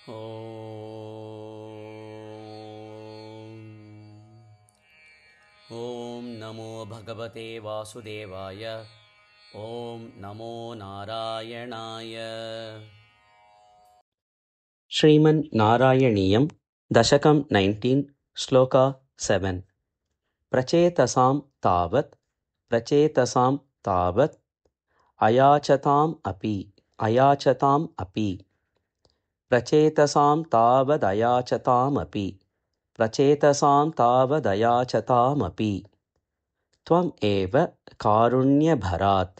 ॐ नमो भगवते वासुदेवाय। ॐ नमो नारायणाय। श्रीमन्नारायणीयं दशकं 19 श्लोका 7। प्रचेतसां तावत् अयाचताम् अपि प्रचेतसां तावदयाचतामपि त्वम् एव कारुण्यभरात्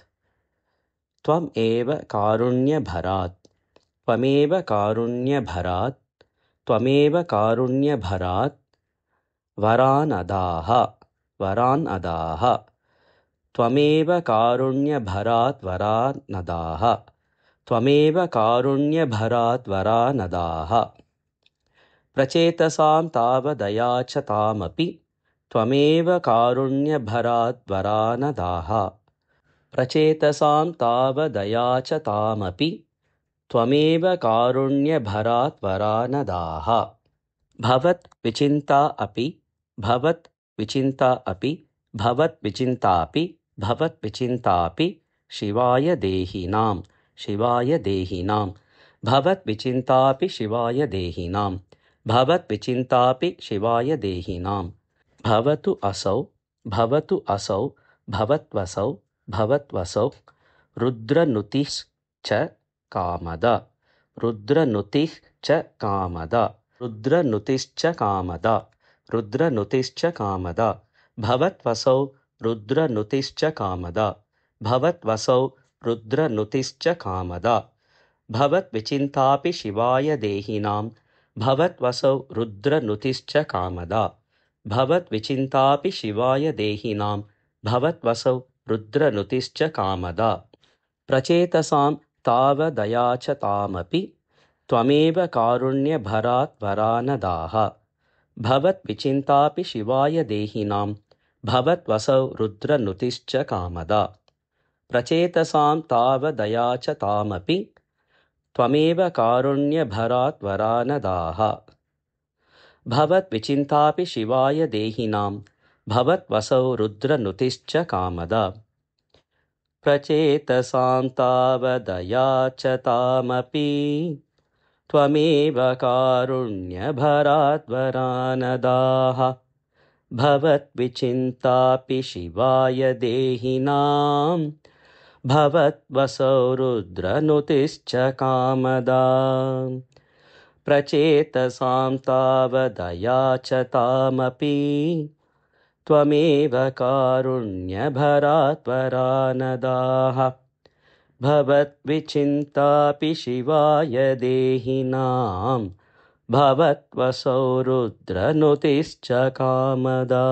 वरान् अदाः प्रचेतसां तावदयाचतामपि त्वमेव कारुण्यभरात् वरानदाः। भवद्विचिन्ता अपि शिवाय देहिनां भवतु असौ भवत्वसौ रुद्रनुतिश्च कामदा भवत्वसौ रुद्रनुतिश्च कामदा भवद्विचिन्तापि शिवाय देहिनां भवत्वसौ रुद्रनुतिश्च कामदा प्रचेतसां तावदयाचतामपि त्वमेव कारुण्यभरात् वरानदाः। भवद्विचिन्तापि शिवाय देहिनां भवत्वसौ रुद्रनुतिश्च कामदा प्रचेतसां तावदयाचतामपि त्वमेव कारुण्यभरात् वरानदाः। भवद्विचिन्तापि शिवाय देहिनां भवत्वसौ रुद्रनुतिश्च कामदा प्रचेतसां तावदयाचतामपि त्वमेव कारुण्यभरात् वरानदाः। भवद्विचिन्तापि शिवाय देहिनां भवत्वसौ रुद्रनुतिश्च कामदा प्रचेतसां तावदयाचतामपि त्वमेव कारुण्यभरात् वरानदाः। भवद्विचिन्तापि शिवाय देहिनां भवत्वसौ रुद्रनुतिश्च कामदा।